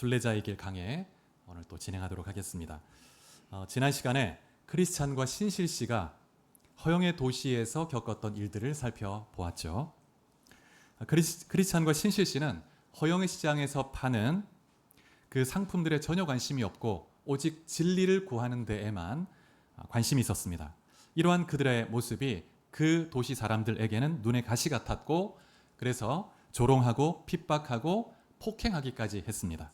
순례자의 길 강해 오늘 또 진행하도록 하겠습니다. 지난 시간에 크리스찬과 신실 씨가 허영의 도시에서 겪었던 일들을 살펴보았죠. 크리스찬과 신실 씨는 허영의 시장에서 파는 그 상품들에 전혀 관심이 없고 오직 진리를 구하는 데에만 관심이 있었습니다. 이러한 그들의 모습이 그 도시 사람들에게는 눈에 가시 같았고, 그래서 조롱하고 핍박하고 폭행하기까지 했습니다.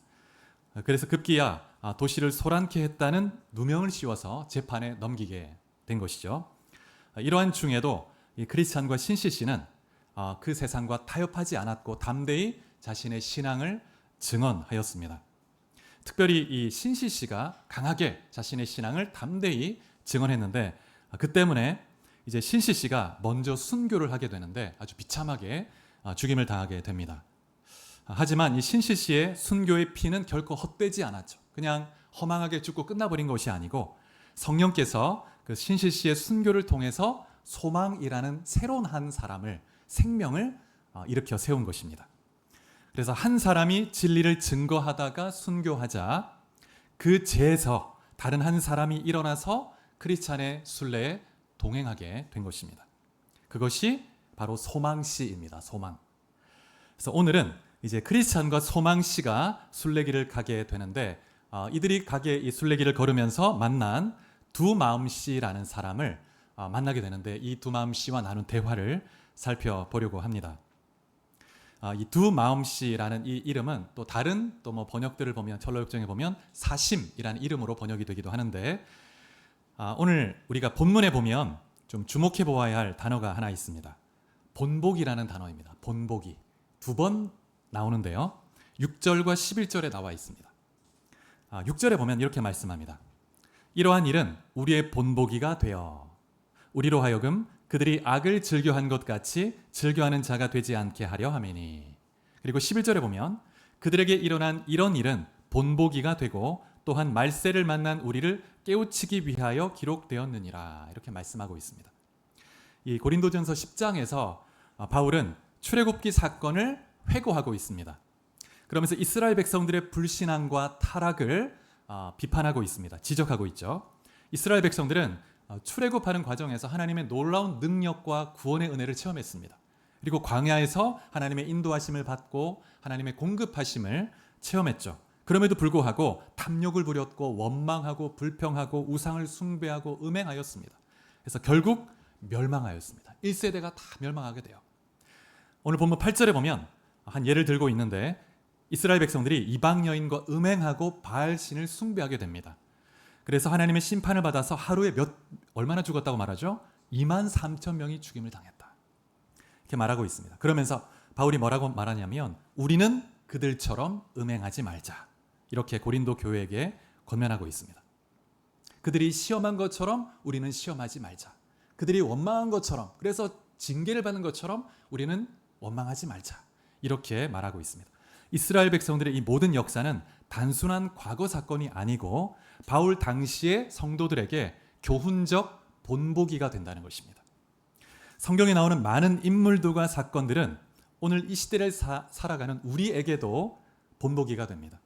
그래서 급기야 도시를 소란케 했다는 누명을 씌워서 재판에 넘기게 된 것이죠. 이러한 중에도 이 크리스찬과 신실 씨는 그 세상과 타협하지 않았고 담대히 자신의 신앙을 증언하였습니다. 특별히 이 신실 씨가 강하게 자신의 신앙을 담대히 증언했는데, 그 때문에 이제 신실 씨가 먼저 순교를 하게 되는데 아주 비참하게 죽임을 당하게 됩니다. 하지만 이 신실 씨의 순교의 피는 결코 헛되지 않았죠. 그냥 허망하게 죽고 끝나버린 것이 아니고 성령께서 그 신실 씨의 순교를 통해서 소망이라는 새로운 한 사람을, 생명을 일으켜 세운 것입니다. 그래서 한 사람이 진리를 증거하다가 순교하자 그 죄에서 다른 한 사람이 일어나서 크리스찬의 순례에 동행하게 된 것입니다. 그것이 바로 소망씨입니다. 소망. 그래서 오늘은 이제 크리스찬과 소망씨가 순례길을 가게 되는데, 이들이 이 순례길을 걸으면서 만난 두마음씨라는 사람을 만나게 되는데, 이 두마음씨와 나눈 대화를 살펴보려고 합니다. 이 두마음씨라는 이 이름은 또 다른 뭐 번역들을 보면, 철로역정에 보면 사심이라는 이름으로 번역이 되기도 하는데, 오늘 우리가 본문에 보면 좀 주목해 보아야 할 단어가 하나 있습니다. 본복이라는 단어입니다. 본복이 두 번 나오는데요, 6절과 11절에 나와 있습니다. 6절에 보면 이렇게 말씀합니다. 이러한 일은 우리의 본보기가 되어 우리로 하여금 그들이 악을 즐겨한 것 같이 즐겨하는 자가 되지 않게 하려 함이니. 그리고 11절에 보면 그들에게 일어난 이런 일은 본보기가 되고 또한 말세를 만난 우리를 깨우치기 위하여 기록되었느니라. 이렇게 말씀하고 있습니다. 이 고린도전서 10장에서 바울은 출애굽기 사건을 회고하고 있습니다. 그러면서 이스라엘 백성들의 불신앙과 타락을 비판하고 있습니다. 지적하고 있죠. 이스라엘 백성들은 출애굽하는 과정에서 하나님의 놀라운 능력과 구원의 은혜를 체험했습니다. 그리고 광야에서 하나님의 인도하심을 받고 하나님의 공급하심을 체험했죠. 그럼에도 불구하고 탐욕을 부렸고 원망하고 불평하고 우상을 숭배하고 음행하였습니다. 그래서 결국 멸망하였습니다. 1세대가 다 멸망하게 돼요. 오늘 본문 8절에 보면 한 예를 들고 있는데, 이스라엘 백성들이 이방 여인과 음행하고 바알신을 숭배하게 됩니다. 그래서 하나님의 심판을 받아서 하루에 얼마나 죽었다고 말하죠? 23,000명이 죽임을 당했다. 이렇게 말하고 있습니다. 그러면서 바울이 뭐라고 말하냐면, 우리는 그들처럼 음행하지 말자. 이렇게 고린도 교회에게 권면하고 있습니다. 그들이 시험한 것처럼 우리는 시험하지 말자. 그들이 원망한 것처럼, 그래서 징계를 받는 것처럼 우리는 원망하지 말자. 이렇게 말하고 있습니다. 이스라엘 백성들의 이 모든 역사는 단순한 과거 사건이 아니고 바울 당시의 성도들에게 교훈적 본보기가 된다는 것입니다. 성경에 나오는 많은 인물들과 사건들은 오늘 이 시대를 살아가는 우리에게도 본보기가 됩니다.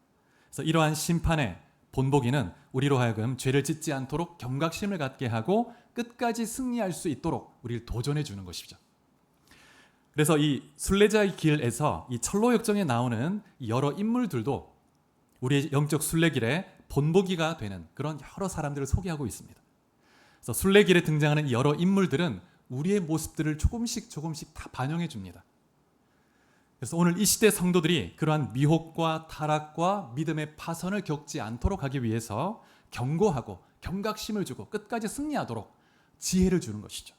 그래서 이러한 심판의 본보기는 우리로 하여금 죄를 짓지 않도록 경각심을 갖게 하고 끝까지 승리할 수 있도록 우리를 도전해 주는 것이죠. 그래서 이 순례자의 길에서 이 철로역정에 나오는 여러 인물들도 우리의 영적 순례길에 본보기가 되는 그런 여러 사람들을 소개하고 있습니다. 그래서 순례길에 등장하는 여러 인물들은 우리의 모습들을 조금씩 다 반영해 줍니다. 그래서 오늘 이 시대 성도들이 그러한 미혹과 타락과 믿음의 파선을 겪지 않도록 하기 위해서 경고하고 경각심을 주고 끝까지 승리하도록 지혜를 주는 것이죠.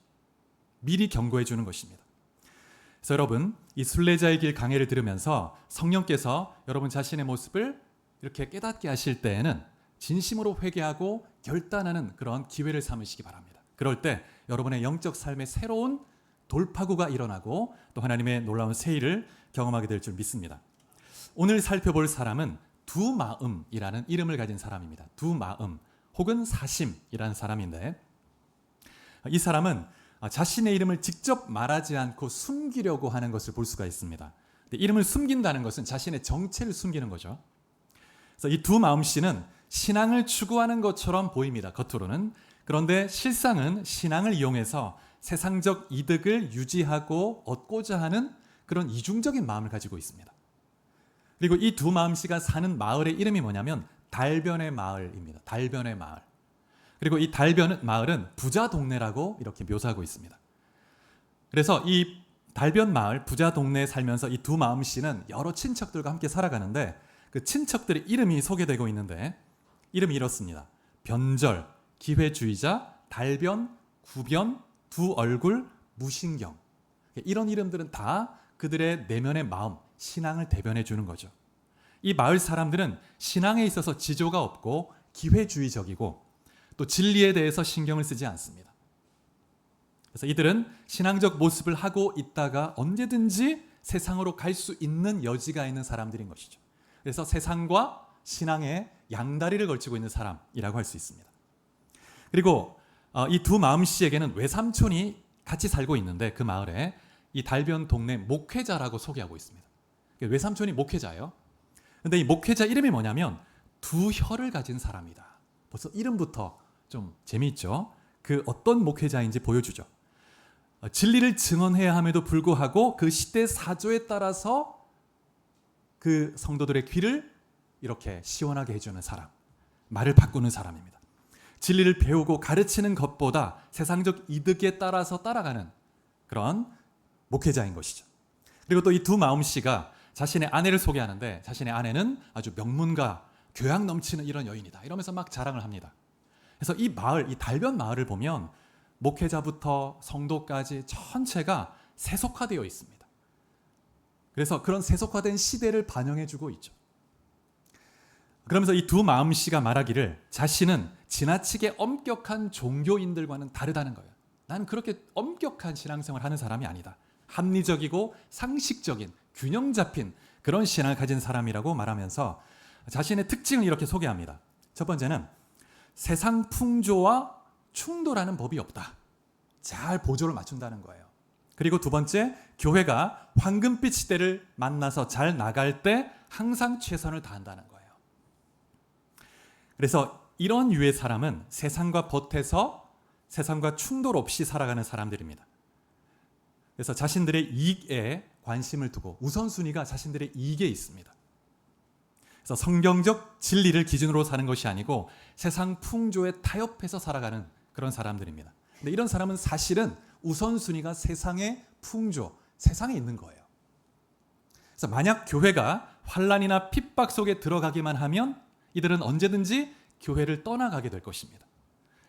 미리 경고해 주는 것입니다. 그래서 여러분, 이 순례자의 길 강해를 들으면서 성령께서 여러분 자신의 모습을 이렇게 깨닫게 하실 때에는 진심으로 회개하고 결단하는 그런 기회를 삼으시기 바랍니다. 그럴 때 여러분의 영적 삶의 새로운 돌파구가 일어나고 또 하나님의 놀라운 세일을 경험하게 될 줄 믿습니다. 오늘 살펴볼 사람은 두마음이라는 이름을 가진 사람입니다. 두마음 혹은 사심이라는 사람인데, 이 사람은 자신의 이름을 직접 말하지 않고 숨기려고 하는 것을 볼 수가 있습니다. 이름을 숨긴다는 것은 자신의 정체를 숨기는 거죠. 그래서 이 두 마음씨는 신앙을 추구하는 것처럼 보입니다. 겉으로는. 그런데 실상은 신앙을 이용해서 세상적 이득을 유지하고 얻고자 하는 그런 이중적인 마음을 가지고 있습니다. 그리고 이 두 마음씨가 사는 마을의 이름이 뭐냐면 달변의 마을입니다. 달변의 마을. 그리고 이 달변 마을은 부자 동네라고 이렇게 묘사하고 있습니다. 그래서 이 달변 마을 부자 동네에 살면서 이 두 마음씨는 여러 친척들과 함께 살아가는데 그 친척들의 이름이 소개되고 있는데 이름이 이렇습니다. 변절, 기회주의자, 달변, 구변, 두 얼굴, 무신경. 이런 이름들은 다 그들의 내면의 마음, 신앙을 대변해 주는 거죠. 이 마을 사람들은 신앙에 있어서 지조가 없고 기회주의적이고 또 진리에 대해서 신경을 쓰지 않습니다. 그래서 이들은 신앙적 모습을 하고 있다가 언제든지 세상으로 갈 수 있는 여지가 있는 사람들인 것이죠. 그래서 세상과 신앙의 양다리를 걸치고 있는 사람이라고 할 수 있습니다. 그리고 이 두 마음씨에게는 외삼촌이 같이 살고 있는데 그 마을에 이 달변 동네 목회자라고 소개하고 있습니다. 외삼촌이 목회자예요. 근데 이 목회자 이름이 뭐냐면 두 혀를 가진 사람이다. 벌써 이름부터 좀 재미있죠. 그 어떤 목회자인지 보여주죠. 진리를 증언해야 함에도 불구하고 그 시대 사조에 따라서 그 성도들의 귀를 이렇게 시원하게 해주는 사람, 말을 바꾸는 사람입니다. 진리를 배우고 가르치는 것보다 세상적 이득에 따라서 따라가는 그런 목회자인 것이죠. 그리고 또 이 두 마음씨가 자신의 아내를 소개하는데 자신의 아내는 아주 명문가, 교양 넘치는 이런 여인이다. 이러면서 막 자랑을 합니다. 그래서 이 마을, 이 달변 마을을 보면 목회자부터 성도까지 전체가 세속화되어 있습니다. 그래서 그런 세속화된 시대를 반영해주고 있죠. 그러면서 이 두 마음씨가 말하기를 자신은 지나치게 엄격한 종교인들과는 다르다는 거예요. 나는 그렇게 엄격한 신앙생활을 하는 사람이 아니다. 합리적이고 상식적인 균형 잡힌 그런 신앙을 가진 사람이라고 말하면서 자신의 특징을 이렇게 소개합니다. 첫 번째는 세상 풍조와 충돌하는 법이 없다. 잘 보조를 맞춘다는 거예요. 그리고 두 번째, 교회가 황금빛 시대를 만나서 잘 나갈 때 항상 최선을 다한다는 거예요. 그래서 이런 유의 사람은 세상과 보태서 세상과 충돌 없이 살아가는 사람들입니다. 그래서 자신들의 이익에 관심을 두고 우선순위가 자신들의 이익에 있습니다. 그래서 성경적 진리를 기준으로 사는 것이 아니고 세상 풍조에 타협해서 살아가는 그런 사람들입니다. 근데 이런 사람은 사실은 우선순위가 세상의 풍조, 세상에 있는 거예요. 그래서 만약 교회가 환난이나 핍박 속에 들어가기만 하면 이들은 언제든지 교회를 떠나가게 될 것입니다.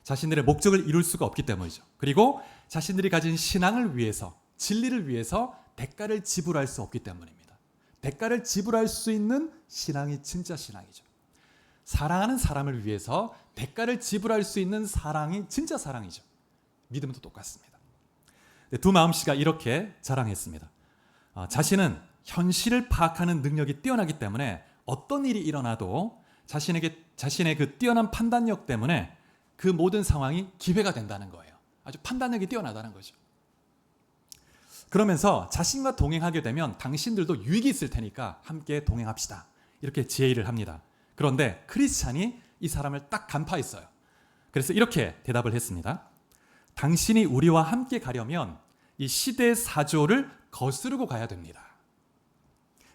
자신들의 목적을 이룰 수가 없기 때문이죠. 그리고 자신들이 가진 신앙을 위해서, 진리를 위해서 대가를 지불할 수 없기 때문입니다. 대가를 지불할 수 있는 신앙이 진짜 신앙이죠. 사랑하는 사람을 위해서 대가를 지불할 수 있는 사랑이 진짜 사랑이죠. 믿음도 똑같습니다. 두 마음씨가 이렇게 자랑했습니다. 자신은 현실을 파악하는 능력이 뛰어나기 때문에 어떤 일이 일어나도 자신의 그 뛰어난 판단력 때문에 그 모든 상황이 기회가 된다는 거예요. 아주 판단력이 뛰어나다는 거죠. 그러면서 자신과 동행하게 되면 당신들도 유익이 있을 테니까 함께 동행합시다. 이렇게 제의를 합니다. 그런데 크리스찬이 이 사람을 딱 간파했어요. 그래서 이렇게 대답을 했습니다. 당신이 우리와 함께 가려면 이 시대의 사조를 거스르고 가야 됩니다.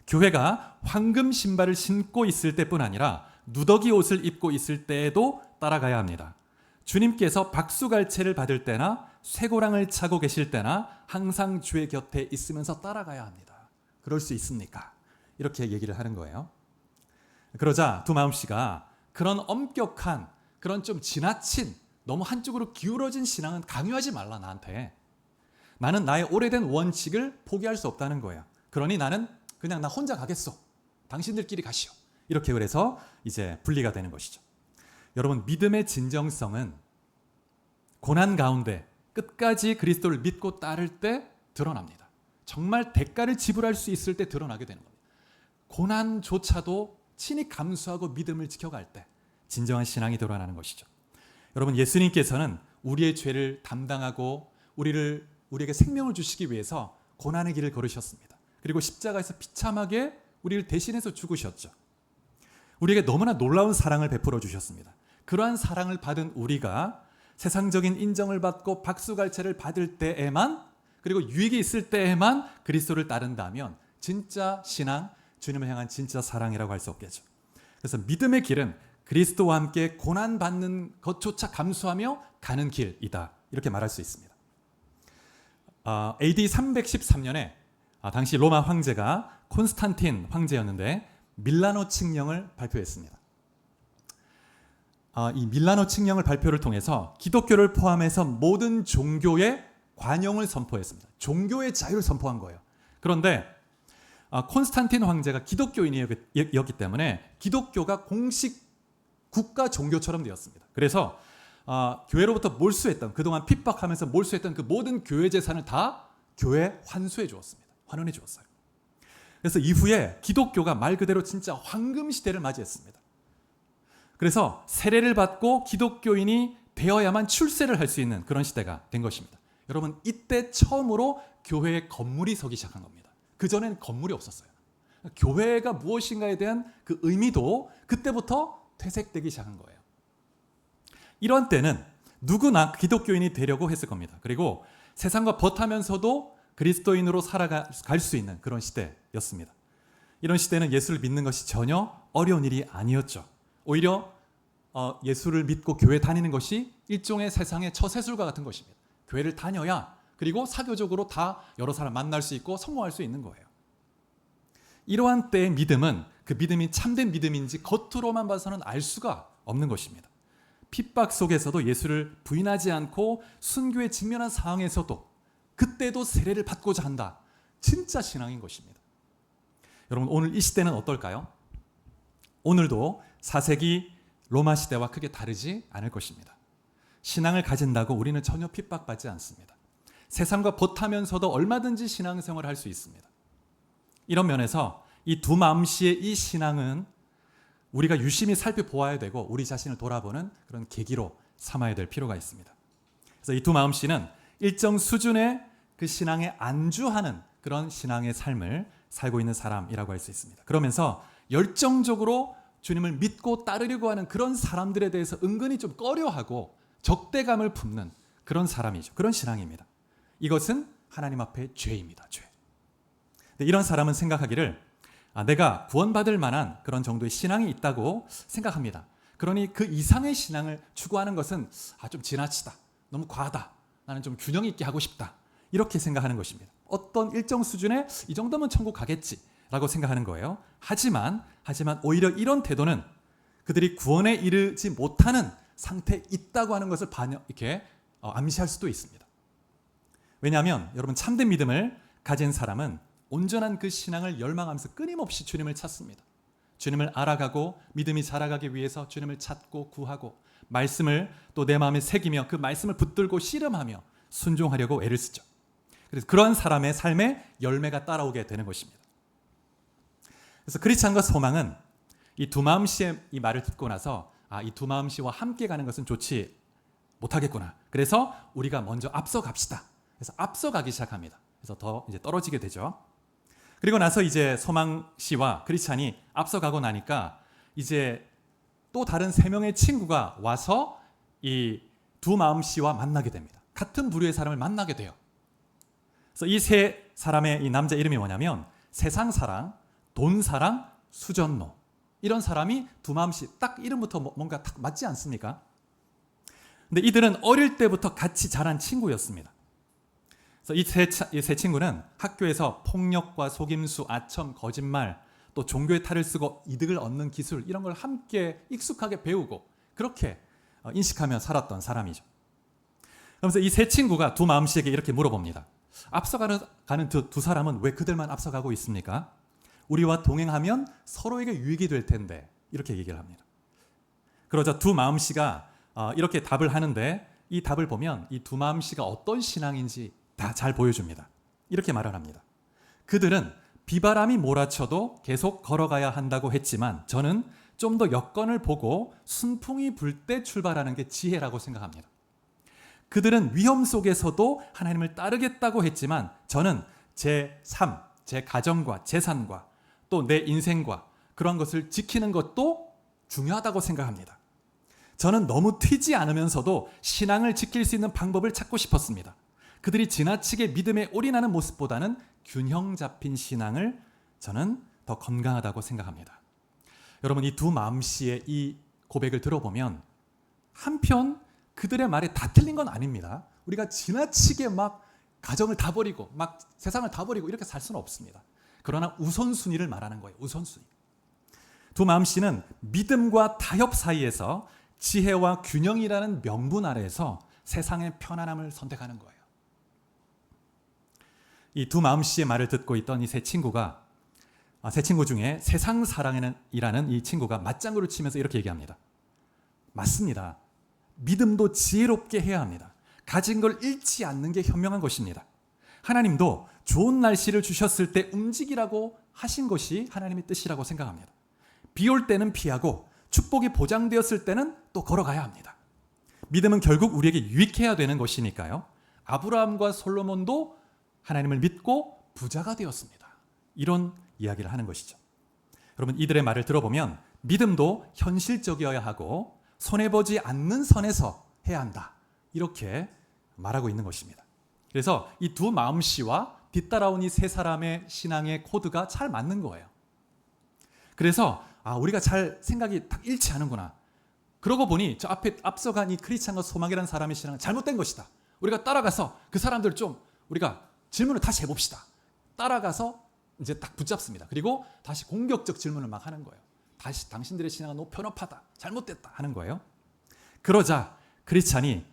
교회가 황금 신발을 신고 있을 때뿐 아니라 누더기 옷을 입고 있을 때에도 따라가야 합니다. 주님께서 박수갈채를 받을 때나 쇠고랑을 차고 계실 때나 항상 주의 곁에 있으면서 따라가야 합니다. 그럴 수 있습니까? 이렇게 얘기를 하는 거예요. 그러자 두 마음씨가 그런 엄격한, 그런 좀 지나친, 너무 한쪽으로 기울어진 신앙은 강요하지 말라 나한테. 나는 나의 오래된 원칙을 포기할 수 없다는 거예요. 그러니 나는 그냥 나 혼자 가겠소. 당신들끼리 가시오. 이렇게 그래서 이제 분리가 되는 것이죠. 여러분, 믿음의 진정성은 고난 가운데 끝까지 그리스도를 믿고 따를 때 드러납니다. 정말 대가를 지불할 수 있을 때 드러나게 되는 겁니다. 고난조차도 친히 감수하고 믿음을 지켜갈 때 진정한 신앙이 드러나는 것이죠. 여러분, 예수님께서는 우리의 죄를 담당하고 우리에게 생명을 주시기 위해서 고난의 길을 걸으셨습니다. 그리고 십자가에서 비참하게 우리를 대신해서 죽으셨죠. 우리에게 너무나 놀라운 사랑을 베풀어 주셨습니다. 그러한 사랑을 받은 우리가 세상적인 인정을 받고 박수갈채를 받을 때에만, 그리고 유익이 있을 때에만 그리스도를 따른다면 진짜 신앙, 주님을 향한 진짜 사랑이라고 할 수 없겠죠. 그래서 믿음의 길은 그리스도와 함께 고난받는 것조차 감수하며 가는 길이다, 이렇게 말할 수 있습니다. AD 313년에 당시 로마 황제가 콘스탄틴 황제였는데 밀라노 칙령을 발표했습니다. 이 밀라노 칙령을 발표를 통해서 기독교를 포함해서 모든 종교의 관용을 선포했습니다. 종교의 자유를 선포한 거예요. 그런데 콘스탄틴 황제가 기독교인이었기 때문에 기독교가 공식 국가 종교처럼 되었습니다. 그래서 교회로부터 몰수했던, 그동안 핍박하면서 몰수했던 그 모든 교회 재산을 다 교회에 환수해 주었습니다. 환원해 주었어요. 그래서 이후에 기독교가 말 그대로 진짜 황금 시대를 맞이했습니다. 그래서 세례를 받고 기독교인이 되어야만 출세를 할 수 있는 그런 시대가 된 것입니다. 여러분, 이때 처음으로 교회에 건물이 서기 시작한 겁니다. 그전엔 건물이 없었어요. 교회가 무엇인가에 대한 그 의미도 그때부터 퇴색되기 시작한 거예요. 이런 때는 누구나 기독교인이 되려고 했을 겁니다. 그리고 세상과 벗하면서도 그리스도인으로 살아갈 수 있는 그런 시대였습니다. 이런 시대는 예수를 믿는 것이 전혀 어려운 일이 아니었죠. 오히려 예수를 믿고 교회 다니는 것이 일종의 세상의 처세술과 같은 것입니다. 교회를 다녀야 그리고 사교적으로 다 여러 사람 만날 수 있고 성공할 수 있는 거예요. 이러한 때의 믿음은 그 믿음이 참된 믿음인지 겉으로만 봐서는 알 수가 없는 것입니다. 핍박 속에서도 예수를 부인하지 않고 순교에 직면한 상황에서도 그때도 세례를 받고자 한다. 진짜 신앙인 것입니다. 여러분, 오늘 이 시대는 어떨까요? 오늘도 4세기 로마 시대와 크게 다르지 않을 것입니다. 신앙을 가진다고 우리는 전혀 핍박받지 않습니다. 세상과 벗하면서도 얼마든지 신앙생활을 할 수 있습니다. 이런 면에서 이 두 마음씨의 이 신앙은 우리가 유심히 살펴보아야 되고 우리 자신을 돌아보는 그런 계기로 삼아야 될 필요가 있습니다. 그래서 이 두 마음씨는 일정 수준의 그 신앙에 안주하는 그런 신앙의 삶을 살고 있는 사람이라고 할 수 있습니다. 그러면서 열정적으로 주님을 믿고 따르려고 하는 그런 사람들에 대해서 은근히 좀 꺼려하고 적대감을 품는 그런 사람이죠. 그런 신앙입니다. 이것은 하나님 앞에 죄입니다. 죄. 이런 사람은 생각하기를 내가 구원받을 만한 그런 정도의 신앙이 있다고 생각합니다. 그러니 그 이상의 신앙을 추구하는 것은 좀 지나치다. 너무 과하다. 나는 좀 균형 있게 하고 싶다. 이렇게 생각하는 것입니다. 어떤 일정 수준의 이 정도면 천국 가겠지라고 생각하는 거예요. 하지만 오히려 이런 태도는 그들이 구원에 이르지 못하는 상태에 있다고 하는 것을 이렇게 암시할 수도 있습니다. 왜냐하면 여러분, 참된 믿음을 가진 사람은 온전한 그 신앙을 열망하면서 끊임없이 주님을 찾습니다. 주님을 알아가고 믿음이 자라가기 위해서 주님을 찾고 구하고 말씀을 또 내 마음에 새기며 그 말씀을 붙들고 씨름하며 순종하려고 애를 쓰죠. 그래서 그러한 사람의 삶에 열매가 따라오게 되는 것입니다. 그래서 크리스찬과 소망은 이 두 마음씨의 이 말을 듣고 나서 이 두 마음씨와 함께 가는 것은 좋지 못하겠구나. 그래서 우리가 먼저 앞서 갑시다. 그래서 앞서 가기 시작합니다. 그래서 더 이제 떨어지게 되죠. 그리고 나서 이제 소망 씨와 크리스찬이 앞서가고 나니까 이제 또 다른 3명의 친구가 와서 이 두 마음 씨와 만나게 됩니다. 같은 부류의 사람을 만나게 돼요. 그래서 이 세 사람의 이 남자 이름이 뭐냐면 세상 사랑, 돈 사랑, 수전노. 이런 사람이 두 마음 씨, 딱 이름부터 뭔가 딱 맞지 않습니까? 근데 이들은 어릴 때부터 같이 자란 친구였습니다. 그래서 이 세 친구는 학교에서 폭력과 속임수, 아첨, 거짓말, 또 종교의 탈을 쓰고 이득을 얻는 기술, 이런 걸 함께 익숙하게 배우고 그렇게 인식하며 살았던 사람이죠. 그러면서 이 세 친구가 두 마음씨에게 이렇게 물어봅니다. 앞서가는 두 사람은 왜 그들만 앞서가고 있습니까? 우리와 동행하면 서로에게 유익이 될 텐데, 이렇게 얘기를 합니다. 그러자 두 마음씨가 이렇게 답을 하는데, 이 답을 보면 이 두 마음씨가 어떤 신앙인지 다 잘 보여줍니다. 이렇게 말을 합니다. 그들은 비바람이 몰아쳐도 계속 걸어가야 한다고 했지만 저는 좀 더 여건을 보고 순풍이 불 때 출발하는 게 지혜라고 생각합니다. 그들은 위험 속에서도 하나님을 따르겠다고 했지만 저는 제 삶, 제 가정과 재산과 또 내 인생과 그런 것을 지키는 것도 중요하다고 생각합니다. 저는 너무 튀지 않으면서도 신앙을 지킬 수 있는 방법을 찾고 싶었습니다. 그들이 지나치게 믿음에 올인하는 모습보다는 균형 잡힌 신앙을 저는 더 건강하다고 생각합니다. 여러분, 이 두 마음씨의 이 고백을 들어보면 한편 그들의 말이 다 틀린 건 아닙니다. 우리가 지나치게 막 가정을 다 버리고 막 세상을 다 버리고 이렇게 살 수는 없습니다. 그러나 우선순위를 말하는 거예요. 우선순위. 두 마음씨는 믿음과 타협 사이에서 지혜와 균형이라는 명분 아래에서 세상의 편안함을 선택하는 거예요. 이 두 마음씨의 말을 듣고 있던 이 세 친구 중에 세상 사랑이라는 이 친구가 맞장구를 치면서 이렇게 얘기합니다. 맞습니다. 믿음도 지혜롭게 해야 합니다. 가진 걸 잃지 않는 게 현명한 것입니다. 하나님도 좋은 날씨를 주셨을 때 움직이라고 하신 것이 하나님의 뜻이라고 생각합니다. 비 올 때는 피하고 축복이 보장되었을 때는 또 걸어가야 합니다. 믿음은 결국 우리에게 유익해야 되는 것이니까요. 아브라함과 솔로몬도 하나님을 믿고 부자가 되었습니다. 이런 이야기를 하는 것이죠. 여러분, 이들의 말을 들어보면 믿음도 현실적이어야 하고 손해보지 않는 선에서 해야 한다. 이렇게 말하고 있는 것입니다. 그래서 이 두 마음씨와 뒤따라온 이 세 사람의 신앙의 코드가 잘 맞는 거예요. 그래서 우리가 잘 생각이 딱 일치하는구나. 그러고 보니 저 앞서간 이 크리스찬과 소망이라는 사람의 신앙은 잘못된 것이다. 우리가 따라가서 그 사람들 좀 우리가 질문을 다시 해봅시다. 따라가서 이제 딱 붙잡습니다. 그리고 다시 공격적 질문을 막 하는 거예요. 다시 당신들의 신앙은 너무 편협하다. 잘못됐다 하는 거예요. 그러자 크리스찬이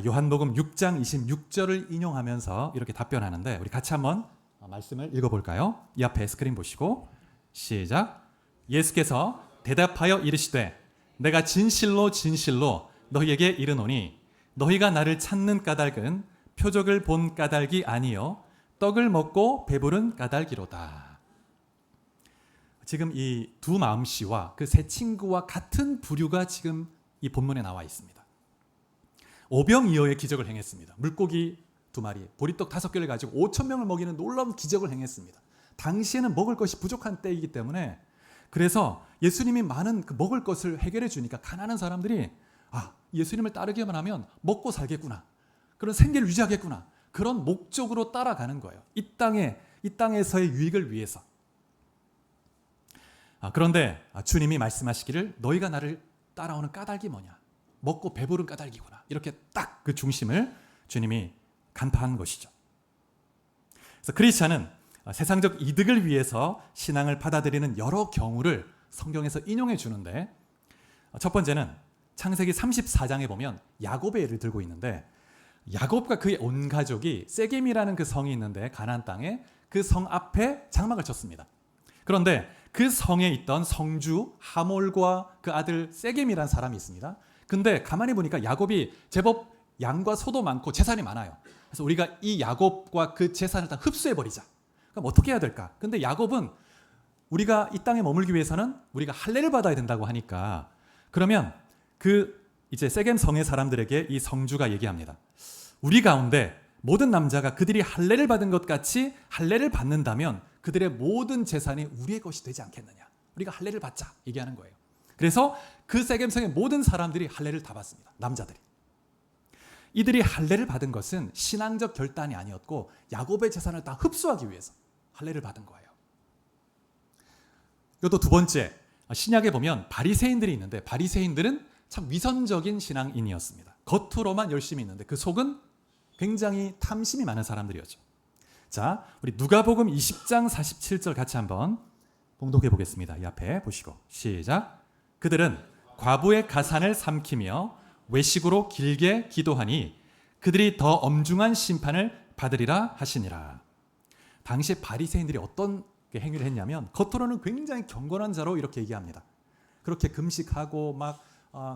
요한복음 6장 26절을 인용하면서 이렇게 답변하는데 우리 같이 한번 말씀을 읽어볼까요? 이 앞에 스크린 보시고 시작. 예수께서 대답하여 이르시되 내가 진실로 진실로 너희에게 이르노니 너희가 나를 찾는 까닭은 표적을 본 까닭이 아니요 떡을 먹고 배부른 까닭이로다. 지금 이 두 마음씨와 그 세 친구와 같은 부류가 지금 이 본문에 나와 있습니다. 오병이어의 기적을 행했습니다. 물고기 2마리, 보리떡 5개를 가지고 5,000명을 먹이는 놀라운 기적을 행했습니다. 당시에는 먹을 것이 부족한 때이기 때문에 그래서 예수님이 많은 그 먹을 것을 해결해 주니까 가난한 사람들이 예수님을 따르기만 하면 먹고 살겠구나. 그런 생계를 유지하겠구나. 그런 목적으로 따라가는 거예요. 이 땅에서의 유익을 위해서. 그런데 주님이 말씀하시기를 너희가 나를 따라오는 까닭이 뭐냐? 먹고 배부른 까닭이구나. 이렇게 딱 그 중심을 주님이 간파한 것이죠. 그래서 크리스찬은 세상적 이득을 위해서 신앙을 받아들이는 여러 경우를 성경에서 인용해 주는데 첫 번째는 창세기 34장에 보면 야곱의 예를 들고 있는데 야곱과 그의 온 가족이 세겜이라는 그 성이 있는데 가나안 땅에 그 성 앞에 장막을 쳤습니다. 그런데 그 성에 있던 성주 하몰과 그 아들 세겜이라는 사람이 있습니다. 근데 가만히 보니까 야곱이 제법 양과 소도 많고 재산이 많아요. 그래서 우리가 이 야곱과 그 재산을 다 흡수해버리자. 그럼 어떻게 해야 될까? 근데 야곱은 우리가 이 땅에 머물기 위해서는 우리가 할례를 받아야 된다고 하니까 그러면 그 이제 세겜 성의 사람들에게 이 성주가 얘기합니다. 우리 가운데 모든 남자가 그들이 할례를 받은 것 같이 할례를 받는다면 그들의 모든 재산이 우리의 것이 되지 않겠느냐. 우리가 할례를 받자 얘기하는 거예요. 그래서 그 세겜 성의 모든 사람들이 할례를 다 받습니다. 남자들이. 이들이 할례를 받은 것은 신앙적 결단이 아니었고 야곱의 재산을 다 흡수하기 위해서 할례를 받은 거예요. 이것도 두 번째, 신약에 보면 바리새인들이 있는데 바리새인들은 참 위선적인 신앙인이었습니다. 겉으로만 열심히 있는데 그 속은 굉장히 탐심이 많은 사람들이었죠. 자, 우리 누가복음 20장 47절 같이 한번 봉독해 보겠습니다. 이 앞에 보시고 시작. 그들은 과부의 가산을 삼키며 외식으로 길게 기도하니 그들이 더 엄중한 심판을 받으리라 하시니라. 당시 바리새인들이 어떤 행위를 했냐면 겉으로는 굉장히 경건한 자로 이렇게 얘기합니다. 그렇게 금식하고 막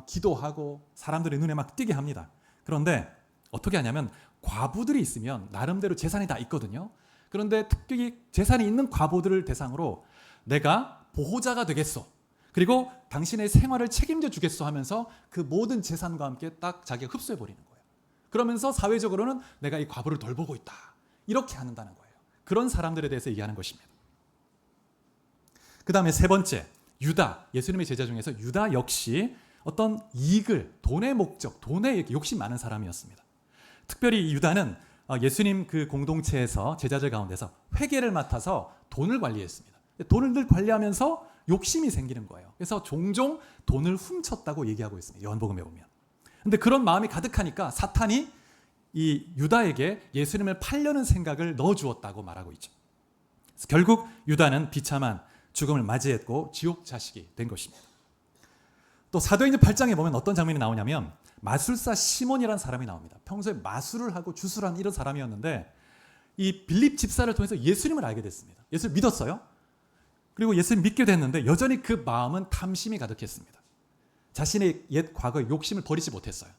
기도하고 사람들의 눈에 막 띄게 합니다. 그런데 어떻게 하냐면 과부들이 있으면 나름대로 재산이 다 있거든요. 그런데 특별히 재산이 있는 과부들을 대상으로 내가 보호자가 되겠소. 그리고 당신의 생활을 책임져 주겠소 하면서 그 모든 재산과 함께 딱 자기가 흡수해버리는 거예요. 그러면서 사회적으로는 내가 이 과부를 돌보고 있다. 이렇게 한다는 거예요. 그런 사람들에 대해서 얘기하는 것입니다. 그 다음에 세 번째, 유다, 예수님의 제자 중에서 유다 역시 어떤 이익을, 돈의 목적, 돈의 욕심 많은 사람이었습니다. 특별히 이 유다는 예수님 그 공동체에서 제자들 가운데서 회계를 맡아서 돈을 관리했습니다. 돈을 늘 관리하면서 욕심이 생기는 거예요. 그래서 종종 돈을 훔쳤다고 얘기하고 있습니다. 요한복음에 보면. 근데 그런 마음이 가득하니까 사탄이 이 유다에게 예수님을 팔려는 생각을 넣어주었다고 말하고 있죠. 그래서 결국 유다는 비참한 죽음을 맞이했고 지옥 자식이 된 것입니다. 또 사도행전 8장에 보면 어떤 장면이 나오냐면 마술사 시몬이라는 사람이 나옵니다. 평소에 마술을 하고 주술한 이런 사람이었는데 이 빌립 집사를 통해서 예수님을 알게 됐습니다. 예수를 믿었어요. 그리고 예수를 믿게 됐는데 여전히 그 마음은 탐심이 가득했습니다. 자신의 옛 과거의 욕심을 버리지 못했어요.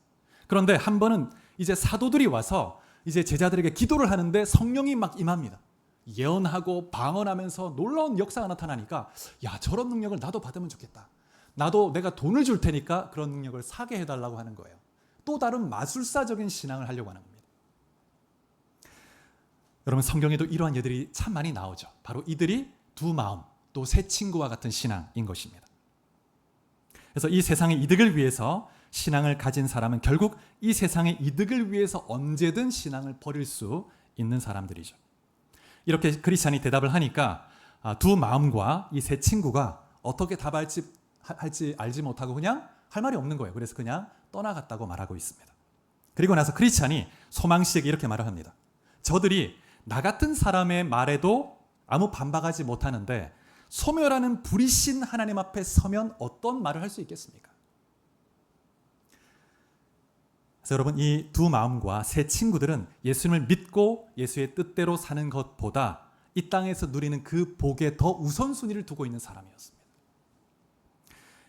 그런데 한 번은 이제 사도들이 와서 이제 제자들에게 기도를 하는데 성령이 막 임합니다. 예언하고 방언하면서 놀라운 역사가 나타나니까 야, 저런 능력을 나도 받으면 좋겠다. 나도 내가 돈을 줄 테니까 그런 능력을 사게 해달라고 하는 거예요. 또 다른 마술사적인 신앙을 하려고 하는 겁니다. 여러분 성경에도 이러한 예들이 참 많이 나오죠. 바로 이들이 두 마음 또 새 친구와 같은 신앙인 것입니다. 그래서 이 세상의 이득을 위해서 신앙을 가진 사람은 결국 이 세상의 이득을 위해서 언제든 신앙을 버릴 수 있는 사람들이죠. 이렇게 크리스찬이 대답을 하니까 두 마음과 이 새 친구가 어떻게 답할지 알지 못하고 그냥 할 말이 없는 거예요. 그래서 그냥 떠나갔다고 말하고 있습니다. 그리고 나서 크리스찬이 소망씨에게 이렇게 말을 합니다. 저들이 나 같은 사람의 말에도 아무 반박하지 못하는데 소멸하는 불이신 하나님 앞에 서면 어떤 말을 할 수 있겠습니까? 그래서 여러분 이 두 마음과 새 친구들은 예수님을 믿고 예수의 뜻대로 사는 것보다 이 땅에서 누리는 그 복에 더 우선순위를 두고 있는 사람이었습니다.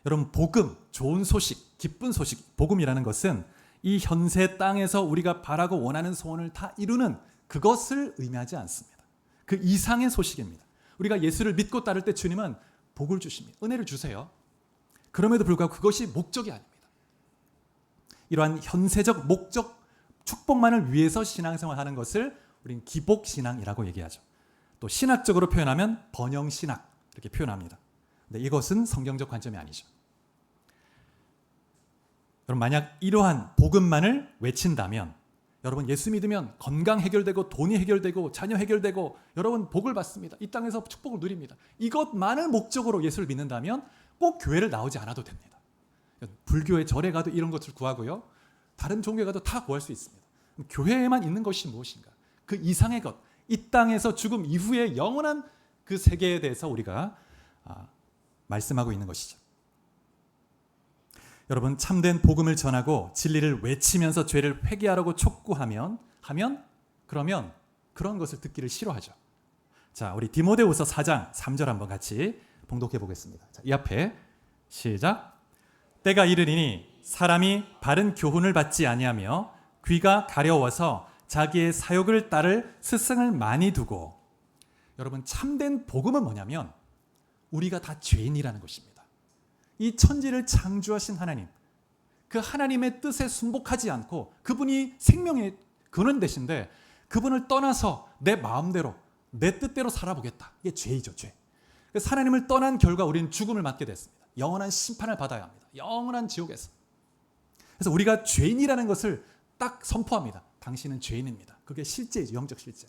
여러분 복음, 좋은 소식, 기쁜 소식, 복음이라는 것은 이 현세 땅에서 우리가 바라고 원하는 소원을 다 이루는 그것을 의미하지 않습니다. 그 이상의 소식입니다. 우리가 예수를 믿고 따를 때 주님은 복을 주십니다. 은혜를 주세요. 그럼에도 불구하고 그것이 목적이 아닙니다. 이러한 현세적 목적, 축복만을 위해서 신앙생활하는 것을 우리는 기복신앙이라고 얘기하죠. 또 신학적으로 표현하면 번영신학 이렇게 표현합니다. 근데 이것은 성경적 관점이 아니죠. 여러분 만약 이러한 복음만을 외친다면 여러분 예수 믿으면 건강 해결되고 돈이 해결되고 자녀 해결되고 여러분 복을 받습니다. 이 땅에서 축복을 누립니다. 이것만을 목적으로 예수를 믿는다면 꼭 교회를 나오지 않아도 됩니다. 불교의 절에 가도 이런 것을 구하고요. 다른 종교에 가도 다 구할 수 있습니다. 교회에만 있는 것이 무엇인가? 그 이상의 것, 이 땅에서 죽음 이후의 영원한 그 세계에 대해서 우리가 말씀하고 있는 것이죠. 여러분 참된 복음을 전하고 진리를 외치면서 죄를 회개하라고 촉구하면 그러면 그런 것을 듣기를 싫어하죠. 자, 우리 디모데후서 4장 3절 한번 같이 봉독해 보겠습니다. 자, 이 앞에 시작. 때가 이르리니 사람이 바른 교훈을 받지 아니하며 귀가 가려워서 자기의 사욕을 따를 스승을 많이 두고. 여러분 참된 복음은 뭐냐면 우리가 다 죄인이라는 것입니다. 이 천지를 창조하신 하나님, 그 하나님의 뜻에 순복하지 않고 그분이 생명의 근원 되신데 그분을 떠나서 내 마음대로 내 뜻대로 살아보겠다. 이게 죄이죠, 죄. 그래서 하나님을 떠난 결과 우리는 죽음을 맞게 됐습니다. 영원한 심판을 받아야 합니다. 영원한 지옥에서. 그래서 우리가 죄인이라는 것을 딱 선포합니다. 당신은 죄인입니다. 그게 실제이죠, 영적 실제.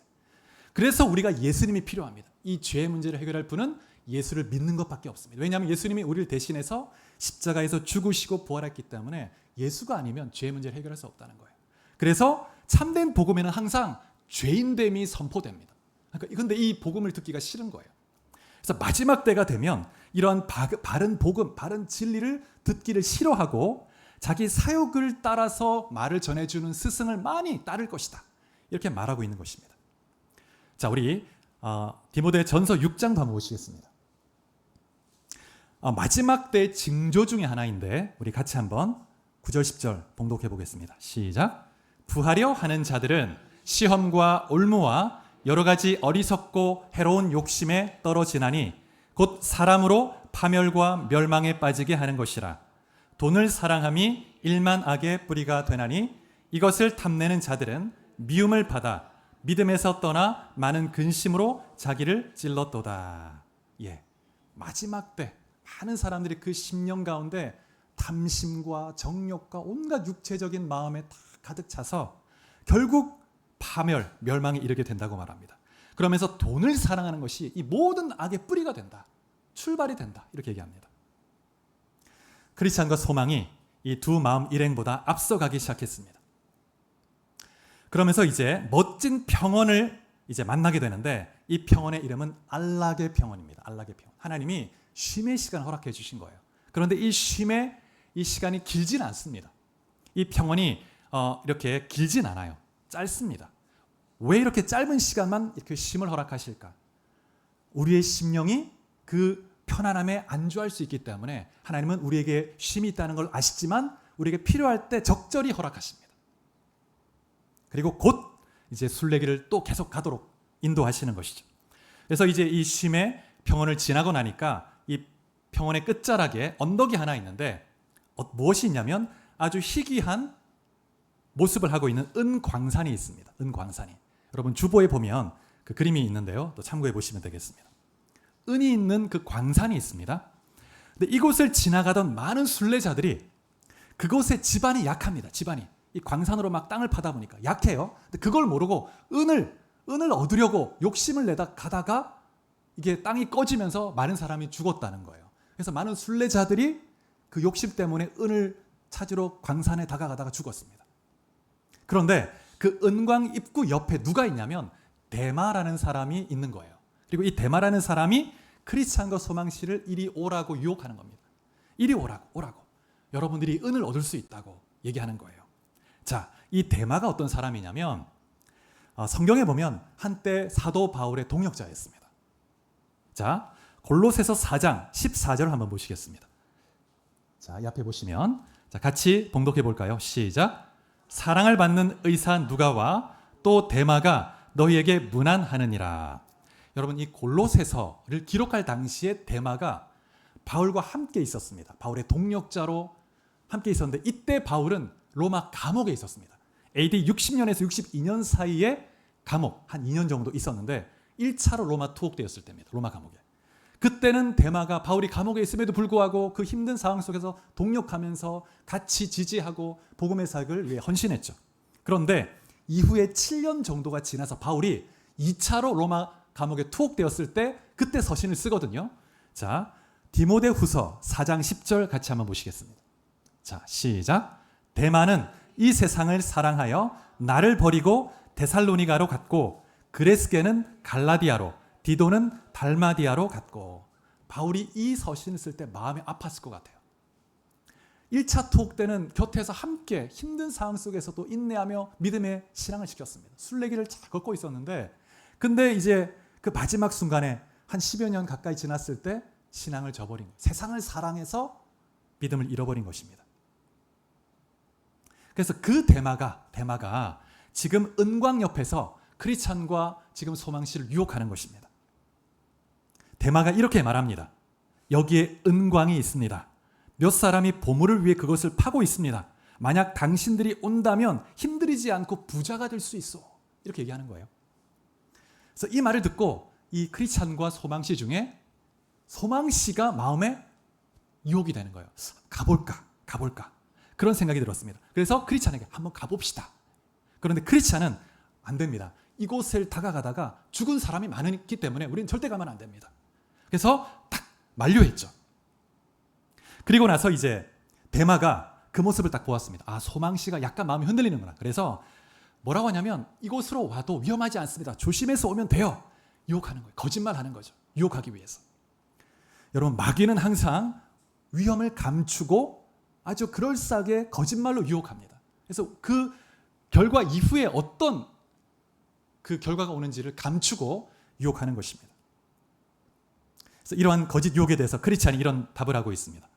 그래서 우리가 예수님이 필요합니다. 이 죄의 문제를 해결할 분은 예수를 믿는 것밖에 없습니다. 왜냐하면 예수님이 우리를 대신해서 십자가에서 죽으시고 부활했기 때문에 예수가 아니면 죄의 문제를 해결할 수 없다는 거예요. 그래서 참된 복음에는 항상 죄인됨이 선포됩니다. 그런데 이 복음을 듣기가 싫은 거예요. 그래서 마지막 때가 되면 이러한 바른 복음, 바른 진리를 듣기를 싫어하고 자기 사욕을 따라서 말을 전해주는 스승을 많이 따를 것이다. 이렇게 말하고 있는 것입니다. 자, 우리 디모데 전서 6장도 한번 보시겠습니다. 마지막 때 징조 중에 하나인데 우리 같이 한번 9절 10절 봉독해 보겠습니다. 시작. 부하려 하는 자들은 시험과 올무와 여러 가지 어리석고 해로운 욕심에 떨어지나니 곧 사람으로 파멸과 멸망에 빠지게 하는 것이라. 돈을 사랑함이 일만 악의 뿌리가 되나니 이것을 탐내는 자들은 미움을 받아 믿음에서 떠나 많은 근심으로 자기를 찔렀도다. 예, 마지막 때 많은 사람들이 그 심령 가운데 탐심과 정욕과 온갖 육체적인 마음에 다 가득 차서 결국 파멸, 멸망에 이르게 된다고 말합니다. 그러면서 돈을 사랑하는 것이 이 모든 악의 뿌리가 된다. 출발이 된다. 이렇게 얘기합니다. 크리스찬과 소망이 이 두 마음 일행보다 앞서가기 시작했습니다. 그러면서 이제 멋진 평원을 이제 만나게 되는데 이 평원의 이름은 안락의 평원입니다. 안락의 평원. 하나님이 쉼의 시간을 허락해 주신 거예요. 그런데 이 쉼의 이 시간이 길진 않습니다. 이 평원이 이렇게 길진 않아요. 짧습니다. 왜 이렇게 짧은 시간만 이렇게 쉼을 허락하실까? 우리의 심령이 그 편안함에 안주할 수 있기 때문에 하나님은 우리에게 쉼이 있다는 걸 아시지만 우리에게 필요할 때 적절히 허락하십니다. 그리고 곧 이제 순례길을 또 계속 가도록 인도하시는 것이죠. 그래서 이제 이 쉼의 평원을 지나고 나니까 이 평원의 끝자락에 언덕이 하나 있는데 무엇이 있냐면 아주 희귀한 모습을 하고 있는 은광산이 있습니다. 은광산이. 여러분 주보에 보면 그 그림이 있는데요. 또 참고해 보시면 되겠습니다. 은이 있는 그 광산이 있습니다. 근데 이곳을 지나가던 많은 순례자들이 그곳의 지반이 약합니다. 지반이. 이 광산으로 막 땅을 파다 보니까 약해요. 근데 그걸 모르고 은을 얻으려고 욕심을 내다 가다가 이게 땅이 꺼지면서 많은 사람이 죽었다는 거예요. 그래서 많은 순례자들이 그 욕심 때문에 은을 찾으러 광산에 다가가다가 죽었습니다. 그런데 그 은광 입구 옆에 누가 있냐면 데마라는 사람이 있는 거예요. 그리고 이 데마라는 사람이 크리스찬과 소망씨를 이리 오라고 유혹하는 겁니다. 이리 오라고. 여러분들이 은을 얻을 수 있다고 얘기하는 거예요. 자, 이 데마가 어떤 사람이냐면 성경에 보면 한때 사도 바울의 동역자였습니다. 자, 골로새서 4장 14절 한번 보시겠습니다. 자, 이 앞에 보시면 자, 같이 봉독해 볼까요? 시작. 사랑을 받는 의사 누가와 또 데마가 너희에게 문안하느니라. 여러분 이 골로새서를 기록할 당시에 데마가 바울과 함께 있었습니다. 바울의 동역자로 함께 있었는데 이때 바울은 로마 감옥에 있었습니다. AD 60년에서 62년 사이에 감옥 한 2년 정도 있었는데 1차로 로마 투옥되었을 때입니다. 로마 감옥에. 그때는 데마가 바울이 감옥에 있음에도 불구하고 그 힘든 상황 속에서 동역하면서 같이 지지하고 복음의 사역을 위해 헌신했죠. 그런데 이후에 7년 정도가 지나서 바울이 2차로 로마 감옥에 투옥되었을 때 그때 서신을 쓰거든요. 자, 디모데후서 4장 10절 같이 한번 보시겠습니다. 자, 시작. 데마는 이 세상을 사랑하여 나를 버리고 데살로니가로 갔고 그레스게는 갈라디아로 디도는 달마디아로 갔고. 바울이 이 서신을 쓸 때 마음이 아팠을 것 같아요. 1차 투옥 때는 곁에서 함께 힘든 상황 속에서도 인내하며 믿음의 신앙을 지켰습니다. 순례길을 잘 걷고 있었는데 근데 이제 그 마지막 순간에 한 10여 년 가까이 지났을 때 신앙을 저버린 거예요. 세상을 사랑해서 믿음을 잃어버린 것입니다. 그래서 그 데마가 지금 은광 옆에서 크리스찬과 지금 소망씨를 유혹하는 것입니다. 데마가 이렇게 말합니다. 여기에 은광이 있습니다. 몇 사람이 보물을 위해 그것을 파고 있습니다. 만약 당신들이 온다면 힘들이지 않고 부자가 될 수 있어. 이렇게 얘기하는 거예요. 그래서 이 말을 듣고 이 크리스찬과 소망씨 중에 소망씨가 마음에 유혹이 되는 거예요. 가볼까? 그런 생각이 들었습니다. 그래서 크리스찬에게 한번 가봅시다. 그런데 크리스찬은 안 됩니다. 이곳을 다가가다가 죽은 사람이 많기 때문에 우리는 절대 가면 안 됩니다. 그래서 딱 만류했죠. 그리고 나서 이제 데마가 그 모습을 딱 보았습니다. 아, 소망씨가 약간 마음이 흔들리는구나. 그래서 뭐라고 하냐면 이곳으로 와도 위험하지 않습니다. 조심해서 오면 돼요. 유혹하는 거예요. 거짓말하는 거죠. 유혹하기 위해서. 여러분 마귀는 항상 위험을 감추고 아주 그럴싸하게 거짓말로 유혹합니다. 그래서 그 결과 이후에 어떤 그 결과가 오는지를 감추고 유혹하는 것입니다. 그래서 이러한 거짓 유혹에 대해서 크리스찬이 이런 답을 하고 있습니다.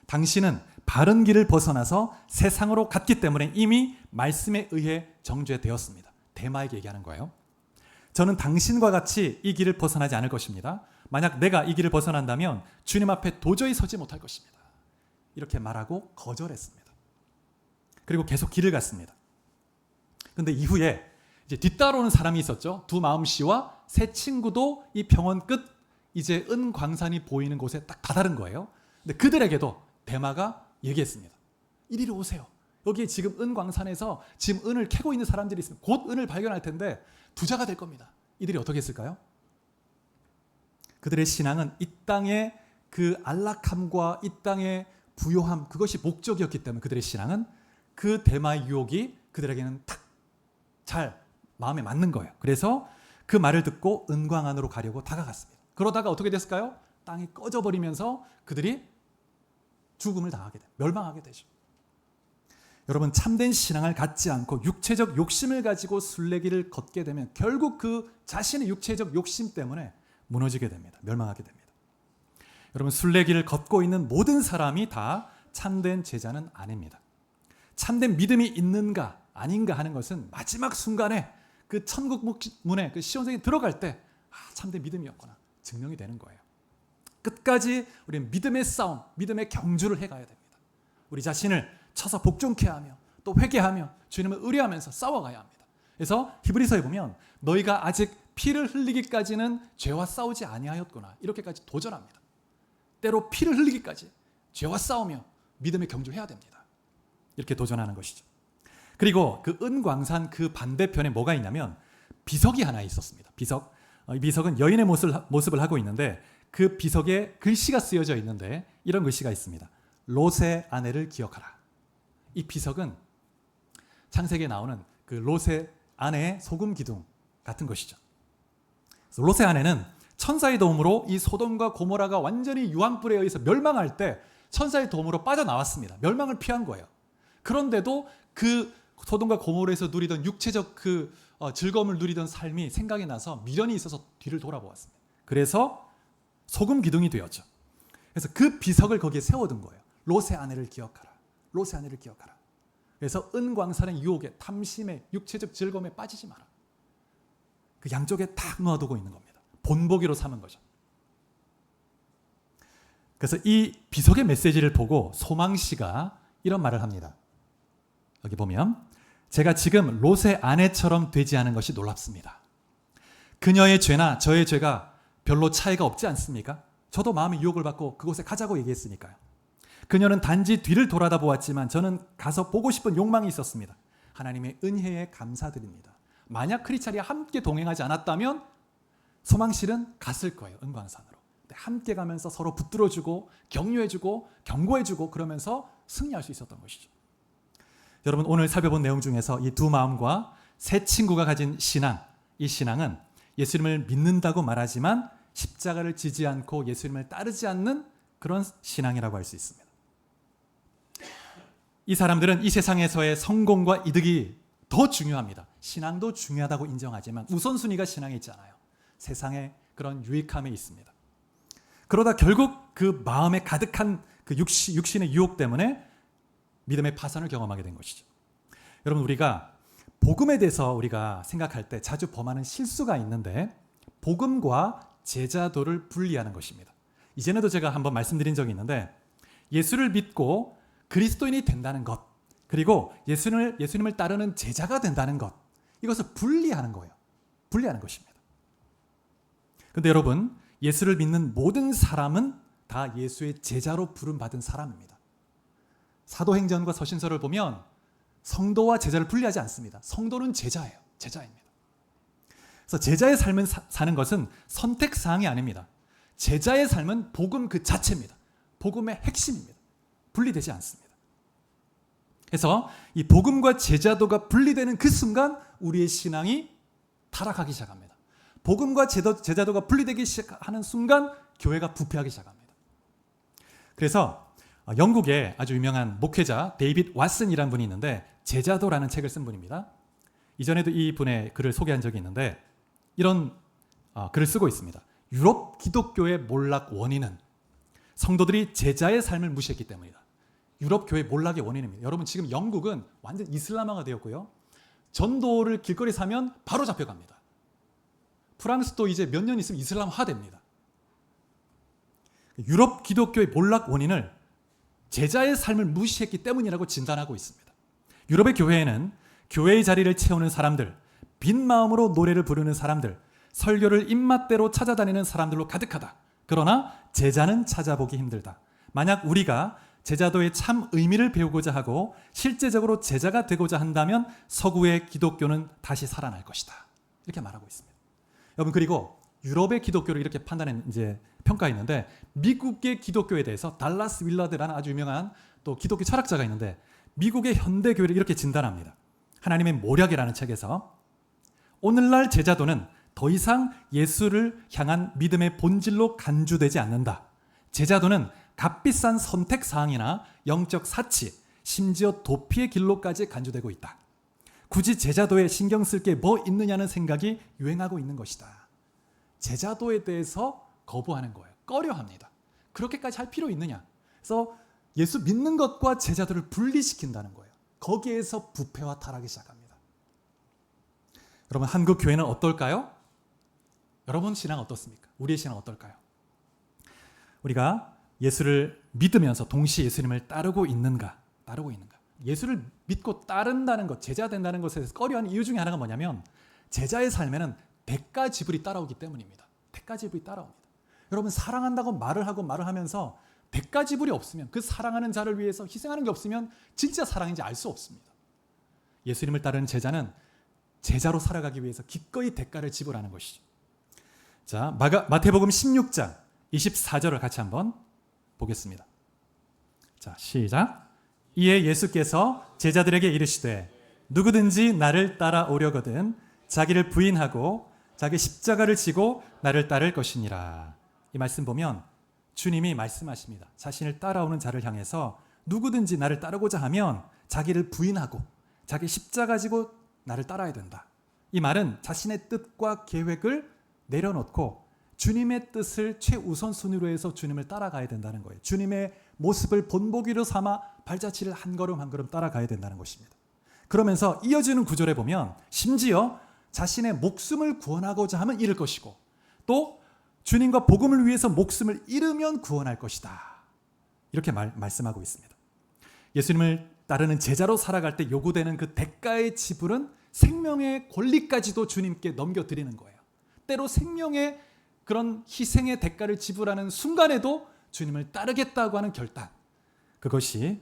당신은 바른 길을 벗어나서 세상으로 갔기 때문에 이미 말씀에 의해 정죄되었습니다. 데마에게 얘기하는 거예요. 저는 당신과 같이 이 길을 벗어나지 않을 것입니다. 만약 내가 이 길을 벗어난다면 주님 앞에 도저히 서지 못할 것입니다. 이렇게 말하고 거절했습니다. 그리고 계속 길을 갔습니다. 그런데 이후에 이제 뒤따라오는 사람이 있었죠. 두 마음씨와 세 친구도 이 평원 끝 이제 은광산이 보이는 곳에 딱 다다른 거예요. 근데 그들에게도 데마가 얘기했습니다. 이리로 오세요. 여기에 지금 은광산에서 지금 은을 캐고 있는 사람들이 있으면 곧 은을 발견할 텐데 부자가 될 겁니다. 이들이 어떻게 했을까요? 그들의 신앙은 이 땅의 그 안락함과 이 땅의 부요함, 그것이 목적이었기 때문에 그들의 신앙은 그 대마의 유혹이 그들에게는 탁 잘 마음에 맞는 거예요. 그래서 그 말을 듣고 은광 안으로 가려고 다가갔습니다. 그러다가 어떻게 됐을까요? 땅이 꺼져버리면서 그들이 죽음을 당하게 돼요. 멸망하게 되죠. 여러분, 참된 신앙을 갖지 않고 육체적 욕심을 가지고 순례길을 걷게 되면 결국 그 자신의 육체적 욕심 때문에 무너지게 됩니다. 멸망하게 됩니다. 여러분, 순례길을 걷고 있는 모든 사람이 다 참된 제자는 아닙니다. 참된 믿음이 있는가 아닌가 하는 것은 마지막 순간에 그 천국 문에 그 시온성에 들어갈 때 참된 믿음이었구나 증명이 되는 거예요. 끝까지 우리는 믿음의 싸움, 믿음의 경주를 해가야 됩니다. 우리 자신을 쳐서 복종케 하며 또 회개하며 주님을 의뢰하면서 싸워가야 합니다. 그래서 히브리서에 보면 너희가 아직 피를 흘리기까지는 죄와 싸우지 아니하였구나 이렇게까지 도전합니다. 때로 피를 흘리기까지 죄와 싸우며 믿음의 경주를 해야 됩니다. 이렇게 도전하는 것이죠. 그리고 그 은광산 그 반대편에 뭐가 있냐면 비석이 하나 있었습니다. 비석. 이 비석은 여인의 모습을 하고 있는데 그 비석에 글씨가 쓰여져 있는데 이런 글씨가 있습니다. 롯의 아내를 기억하라. 이 비석은 창세기에 나오는 그 롯의 아내의 소금 기둥 같은 것이죠. 롯의 아내는 천사의 도움으로 이 소돔과 고모라가 완전히 유황불에 의해서 멸망할 때 천사의 도움으로 빠져나왔습니다. 멸망을 피한 거예요. 그런데도 그 소돔과 고모라에서 누리던 육체적 그 즐거움을 누리던 삶이 생각이 나서 미련이 있어서 뒤를 돌아보았습니다. 그래서 소금 기둥이 되었죠. 그래서 그 비석을 거기에 세워둔 거예요. 롯의 아내를 기억하라. 롯의 아내를 기억하라. 그래서 은광산의 유혹에 탐심에 육체적 즐거움에 빠지지 마라. 그 양쪽에 딱 놓아두고 있는 겁니다. 본보기로 삼은 거죠. 그래서 이 비석의 메시지를 보고 소망씨가 이런 말을 합니다. 여기 보면 제가 지금 롯의 아내처럼 되지 않은 것이 놀랍습니다. 그녀의 죄나 저의 죄가 별로 차이가 없지 않습니까? 저도 마음의 유혹을 받고 그곳에 가자고 얘기했으니까요. 그녀는 단지 뒤를 돌아다 보았지만 저는 가서 보고 싶은 욕망이 있었습니다. 하나님의 은혜에 감사드립니다. 만약 크리스찬이 함께 동행하지 않았다면 소망실은 갔을 거예요. 은광산으로. 함께 가면서 서로 붙들어주고 격려해주고 경고해주고 그러면서 승리할 수 있었던 것이죠. 여러분, 오늘 살펴본 내용 중에서 이 두 마음과 세 친구가 가진 신앙, 이 신앙은 예수님을 믿는다고 말하지만 십자가를 지지 않고 예수님을 따르지 않는 그런 신앙이라고 할 수 있습니다. 이 사람들은 이 세상에서의 성공과 이득이 더 중요합니다. 신앙도 중요하다고 인정하지만 우선순위가 신앙에 있지 않아요. 세상의 그런 유익함에 있습니다. 그러다 결국 그 마음에 가득한 그 육신의 유혹 때문에 믿음의 파산을 경험하게 된 것이죠. 여러분, 우리가 복음에 대해서 우리가 생각할 때 자주 범하는 실수가 있는데 복음과 제자도를 분리하는 것입니다. 이전에도 제가 한번 말씀드린 적이 있는데 예수를 믿고 그리스도인이 된다는 것, 그리고 예수님을 따르는 제자가 된다는 것, 이것을 분리하는 거예요. 분리하는 것입니다. 그런데 여러분, 예수를 믿는 모든 사람은 다 예수의 제자로 부름받은 사람입니다. 사도행전과 서신서를 보면 성도와 제자를 분리하지 않습니다. 성도는 제자예요. 제자입니다. 그래서 제자의 삶을 사는 것은 선택사항이 아닙니다. 제자의 삶은 복음 그 자체입니다. 복음의 핵심입니다. 분리되지 않습니다. 그래서 이 복음과 제자도가 분리되는 그 순간 우리의 신앙이 타락하기 시작합니다. 복음과 제자도가 분리되기 시작하는 순간 교회가 부패하기 시작합니다. 그래서 영국의 아주 유명한 목회자 데이빗 왓슨이라는 분이 있는데 제자도라는 책을 쓴 분입니다. 이전에도 이 분의 글을 소개한 적이 있는데 이런 글을 쓰고 있습니다. 유럽 기독교의 몰락 원인은 성도들이 제자의 삶을 무시했기 때문이다. 유럽 교회 몰락의 원인입니다. 여러분, 지금 영국은 완전 이슬람화가 되었고요. 전도를 길거리에서 하면 바로 잡혀갑니다. 프랑스도 이제 몇 년 있으면 이슬람화 됩니다. 유럽 기독교의 몰락 원인을 제자의 삶을 무시했기 때문이라고 진단하고 있습니다. 유럽의 교회에는 교회의 자리를 채우는 사람들, 빈 마음으로 노래를 부르는 사람들, 설교를 입맛대로 찾아다니는 사람들로 가득하다. 그러나 제자는 찾아보기 힘들다. 만약 우리가 제자도의 참 의미를 배우고자 하고 실제적으로 제자가 되고자 한다면 서구의 기독교는 다시 살아날 것이다. 이렇게 말하고 있습니다. 여러분, 그리고 유럽의 기독교를 이렇게 평가했는데 미국의 기독교에 대해서 달라스 윌라드라는 아주 유명한 또 기독교 철학자가 있는데 미국의 현대교회를 이렇게 진단합니다. 하나님의 모략이라는 책에서 오늘날 제자도는 더 이상 예수를 향한 믿음의 본질로 간주되지 않는다. 제자도는 값비싼 선택사항이나 영적 사치, 심지어 도피의 길로까지 간주되고 있다. 굳이 제자도에 신경 쓸 게 뭐 있느냐는 생각이 유행하고 있는 것이다. 제자도에 대해서 거부하는 거예요. 꺼려합니다. 그렇게까지 할 필요 있느냐. 그래서 예수 믿는 것과 제자도를 분리시킨다는 거예요. 거기에서 부패와 타락이 시작합니다. 여러분, 한국 교회는 어떨까요? 여러분 신앙 어떻습니까? 우리의 신앙 어떨까요? 우리가 예수를 믿으면서 동시에 예수님을 따르고 있는가? 예수를 믿고 따른다는 것, 제자 된다는 것에 대해서 꺼려하는 이유 중에 하나가 뭐냐면 제자의 삶에는 대가 지불이 따라오기 때문입니다. 대가 지불이 따라옵니다. 여러분, 사랑한다고 말을 하면서 대가 지불이 없으면, 그 사랑하는 자를 위해서 희생하는 게 없으면 진짜 사랑인지 알 수 없습니다. 예수님을 따르는 제자는 제자로 살아가기 위해서 기꺼이 대가를 지불하는 것이죠. 자, 마태복음 16장 24절을 같이 한번 보겠습니다. 자, 시작. 이에 예수께서 제자들에게 이르시되 누구든지 나를 따라오려거든 자기를 부인하고 자기 십자가를 지고 나를 따를 것이니라. 이 말씀 보면 주님이 말씀하십니다. 자신을 따라오는 자를 향해서 누구든지 나를 따르고자 하면 자기를 부인하고 자기 십자가 지고 나를 따라야 된다. 이 말은 자신의 뜻과 계획을 내려놓고 주님의 뜻을 최우선순위로 해서 주님을 따라가야 된다는 거예요. 주님의 모습을 본보기로 삼아 발자취를 한 걸음 한 걸음 따라가야 된다는 것입니다. 그러면서 이어지는 구절에 보면 심지어 자신의 목숨을 구원하고자 하면 잃을 것이고 또 주님과 복음을 위해서 목숨을 잃으면 구원할 것이다. 이렇게 말씀하고 있습니다. 예수님을 따르는 제자로 살아갈 때 요구되는 그 대가의 지불은 생명의 권리까지도 주님께 넘겨드리는 거예요. 때로 생명의 그런 희생의 대가를 지불하는 순간에도 주님을 따르겠다고 하는 결단, 그것이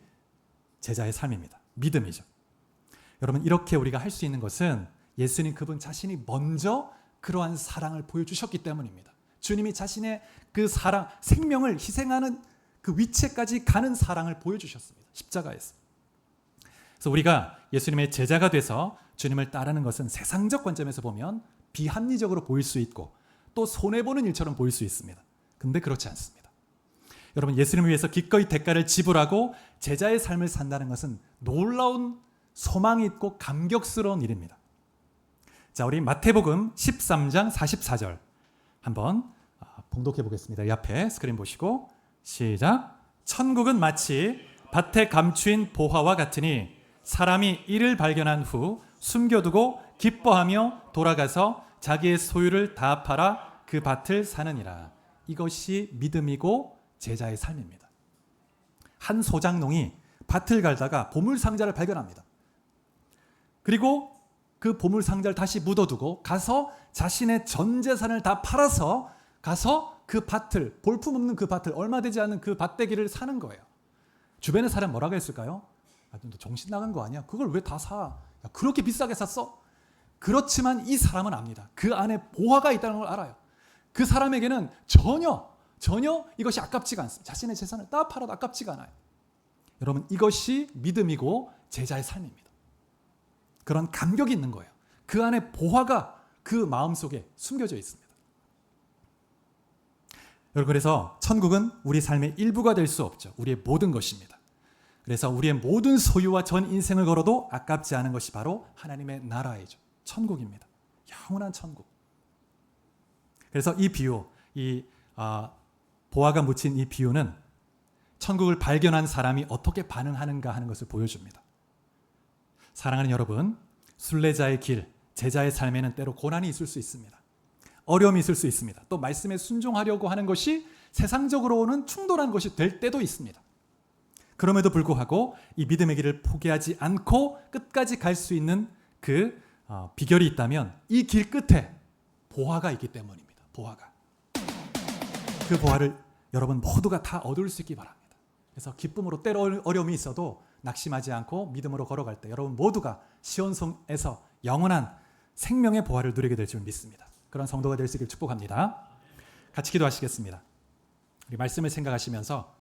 제자의 삶입니다. 믿음이죠. 여러분, 이렇게 우리가 할 수 있는 것은 예수님 그분 자신이 먼저 그러한 사랑을 보여주셨기 때문입니다. 주님이 자신의 그 사랑, 생명을 희생하는 그 위치까지 가는 사랑을 보여주셨습니다. 십자가에서. 그래서 우리가 예수님의 제자가 돼서 주님을 따르는 것은 세상적 관점에서 보면 비합리적으로 보일 수 있고 또 손해보는 일처럼 보일 수 있습니다. 근데 그렇지 않습니다. 여러분, 예수님을 위해서 기꺼이 대가를 지불하고 제자의 삶을 산다는 것은 놀라운 소망이 있고 감격스러운 일입니다. 자, 우리 마태복음 13장 44절 한번 봉독해 보겠습니다. 이 앞에 스크린 보시고 시작. 천국은 마치 밭에 감추인 보화와 같으니 사람이 이를 발견한 후 숨겨두고 기뻐하며 돌아가서 자기의 소유를 다 팔아 그 밭을 사느니라. 이것이 믿음이고 제자의 삶입니다. 한 소장농이 밭을 갈다가 보물상자를 발견합니다. 그리고 그 보물상자를 다시 묻어두고 가서 자신의 전 재산을 다 팔아서 가서 그 밭을, 볼품없는 그 밭을, 얼마 되지 않는 그 밭대기를 사는 거예요. 주변의 사람 뭐라고 했을까요? 너 정신 나간 거 아니야? 그걸 왜 다 사? 야, 그렇게 비싸게 샀어? 그렇지만 이 사람은 압니다. 그 안에 보화가 있다는 걸 알아요. 그 사람에게는 전혀 이것이 아깝지가 않습니다. 자신의 재산을 다 팔아도 아깝지가 않아요. 여러분, 이것이 믿음이고 제자의 삶입니다. 그런 감격이 있는 거예요. 그 안에 보화가 그 마음속에 숨겨져 있습니다. 여러분, 그래서 천국은 우리 삶의 일부가 될 수 없죠. 우리의 모든 것입니다. 그래서 우리의 모든 소유와 전 인생을 걸어도 아깝지 않은 것이 바로 하나님의 나라이죠. 천국입니다. 영원한 천국. 그래서 이 비유, 보화가 묻힌 이 비유는 천국을 발견한 사람이 어떻게 반응하는가 하는 것을 보여줍니다. 사랑하는 여러분, 순례자의 길, 제자의 삶에는 때로 고난이 있을 수 있습니다. 어려움이 있을 수 있습니다. 또 말씀에 순종하려고 하는 것이 세상적으로는 충돌한 것이 될 때도 있습니다. 그럼에도 불구하고 이 믿음의 길을 포기하지 않고 끝까지 갈 수 있는 그 비결이 있다면 이 길 끝에 보화가 있기 때문입니다. 보화가. 그 보화를 여러분 모두가 다 얻을 수 있기 바랍니다. 그래서 기쁨으로 때로 어려움이 있어도 낙심하지 않고 믿음으로 걸어갈 때 여러분 모두가 시온성에서 영원한 생명의 보화를 누리게 될 줄 믿습니다. 그런 성도가 될 수 있길 축복합니다. 같이 기도하시겠습니다. 우리 말씀을 생각하시면서